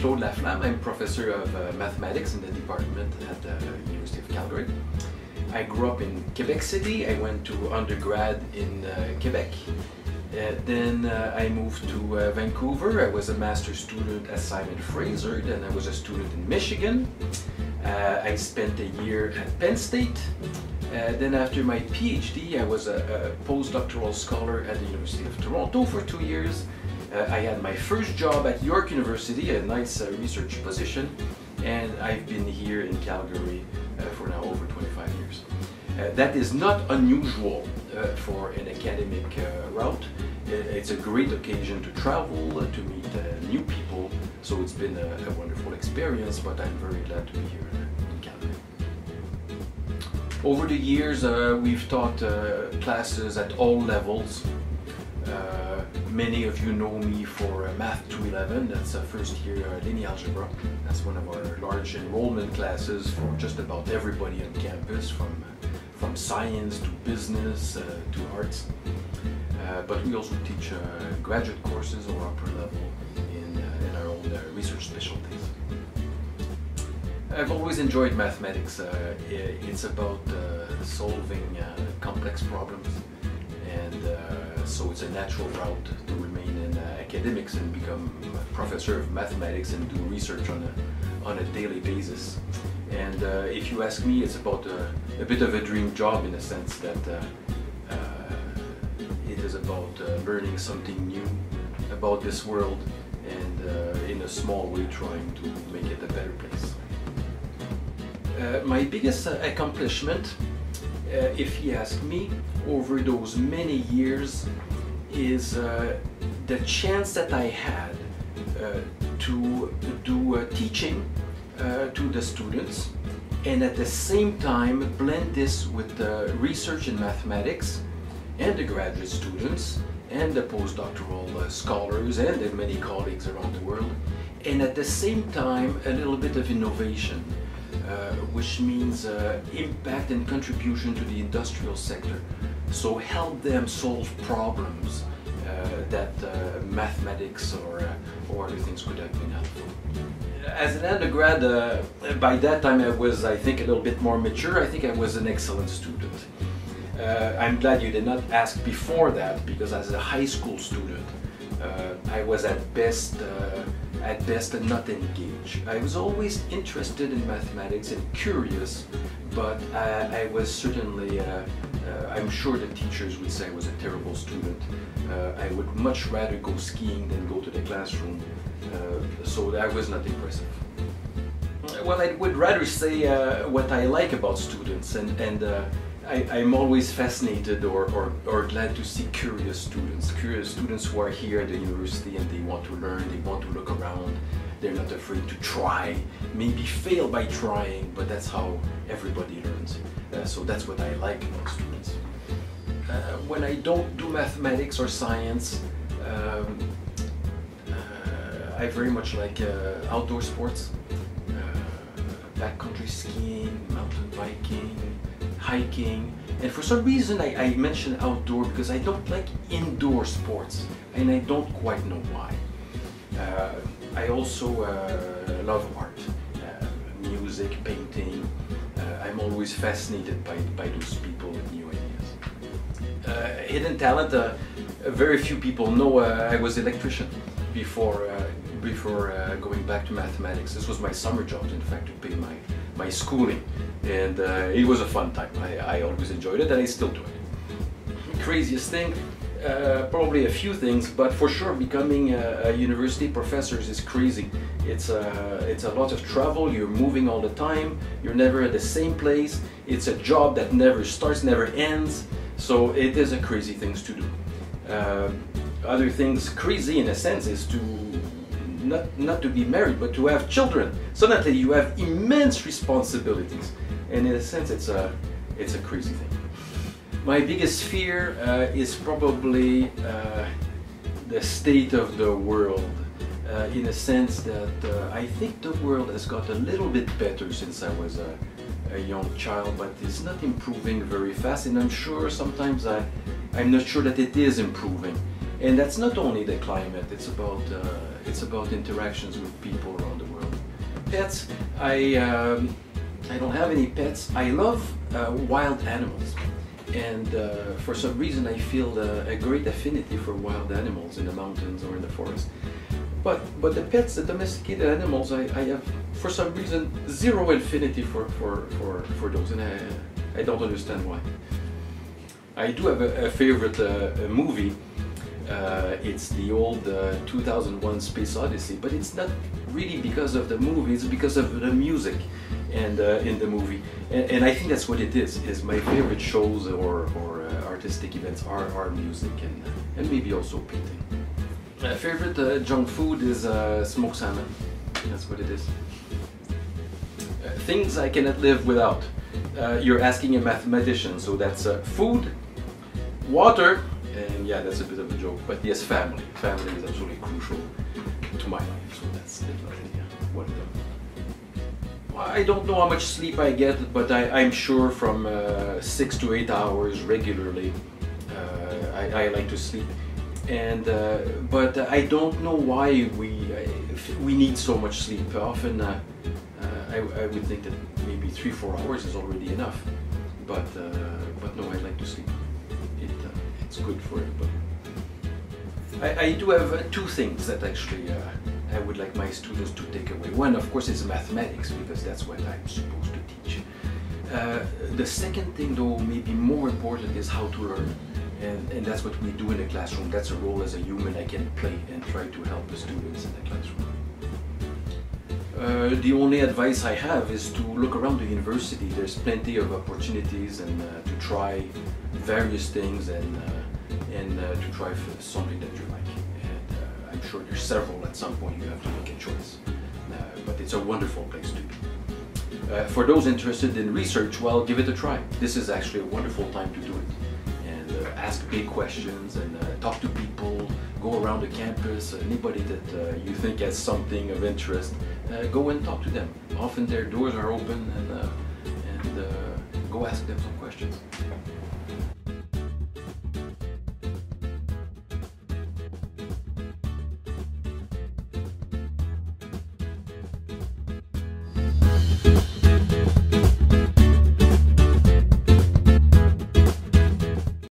Claude Laflamme. I'm professor of mathematics in the department at the University of Calgary. I grew up in Quebec City. I went to undergrad in Quebec. Then I moved to Vancouver. I was a master's student at Simon Fraser. Then I was a student in Michigan. I spent a year at Penn State. Then after my PhD, I was a postdoctoral scholar at the University of Toronto for 2 years. I had my first job at York University, a nice research position, and I've been here in Calgary for now over 25 years. That is not unusual for an academic route. It's a great occasion to travel, to meet new people, so it's been a wonderful experience, but I'm very glad to be here in Calgary. Over the years, we've taught classes at all levels. Many of you know me for Math 211, that's first year linear algebra. That's one of our large enrollment classes for just about everybody on campus, from science to business to arts. But we also teach graduate courses or upper level in our own research specialties. I've always enjoyed mathematics. It's about solving complex problems, and so it's a natural route to remain in academics and become a professor of mathematics and do research on a daily basis. And if you ask me, it's about a bit of a dream job in a sense that it is about learning something new about this world and in a small way trying to make it a better place. My biggest accomplishment, if you ask me, over those many years is the chance that I had to do teaching to the students and at the same time blend this with the research in mathematics and the graduate students and the postdoctoral scholars and the many colleagues around the world, and at the same time a little bit of innovation, which means impact and contribution to the industrial sector. So help them solve problems that mathematics or other things could have been helpful. As an undergrad, by that time I was, I think, a little bit more mature. I think I was an excellent student. I'm glad you did not ask before that, because as a high school student, I was at best not engaged. I was always interested in mathematics and curious, but I was certainly, I'm sure the teachers would say I was a terrible student. I would much rather go skiing than go to the classroom, so that was not impressive. Well, I would rather say what I like about students, and I'm always fascinated or glad to see curious students who are here at the university and they want to learn, they want to look around, they're not afraid to try, maybe fail by trying, but that's how everybody learns. So that's what I like about students. When I don't do mathematics or science, I very much like outdoor sports, backcountry skiing, mountain biking, hiking, and for some reason I mention outdoor because I don't like indoor sports, and I don't quite know why. I also love art, music, painting. I'm always fascinated by those people with new ideas. Hidden talent, very few people know I was an electrician before going back to mathematics. This was my summer job, in fact, to pay my schooling, and it was a fun time. I always enjoyed it, and I still do it. Craziest thing, probably a few things, but for sure becoming a university professor is crazy. It's a lot of travel, you're moving all the time, you're never at the same place, it's a job that never starts, never ends, so it is a crazy thing to do. Other things crazy in a sense is to not to be married, but to have children. Suddenly you have immense responsibilities, and in a sense it's a crazy thing. My biggest fear is probably the state of the world, in a sense that I think the world has got a little bit better since I was a young child, but it's not improving very fast, and I'm sure sometimes I'm not sure that it is improving. And that's not only the climate, it's about interactions with people around the pets, I don't have any pets. I love wild animals, and for some reason I feel a great affinity for wild animals in the mountains or in the forest. But the pets, the domesticated animals, I have for some reason zero affinity for those, and I don't understand why. I do have a favorite movie. It's the old 2001 Space Odyssey, but it's not really because of the movie, it's because of the music and in the movie. And I think that's what it is my favorite shows or artistic events are music and maybe also painting. Favorite junk food is smoked salmon. That's what it is. Things I cannot live without. You're asking a mathematician, so that's food, water, and yeah, that's a bit of a joke, but yes, family. Family is absolutely crucial to my life, so that's definitely one of them. I don't know how much sleep I get, but I'm sure from 6 to 8 hours regularly. I like to sleep, and but I don't know why we need so much sleep. Often I would think that maybe 3-4 hours is already enough, but no, I like to sleep. It's good for everybody. I do have two things that actually I would like my students to take away. One, of course, is mathematics, because that's what I'm supposed to teach. The second thing, though, maybe more important, is how to learn. And that's what we do in the classroom. That's a role as a human I can play and try to help the students in the classroom. The only advice I have is to look around the university. There's plenty of opportunities, and to try various things, and to try something that you like. And I'm sure there's several. At some point you have to make a choice. But it's a wonderful place to be. For those interested in research, well, give it a try. This is actually a wonderful time to do it. And ask big questions, and talk to people, go around the campus. Anybody that you think has something of interest, go and talk to them. Often their doors are open, and go ask them some questions.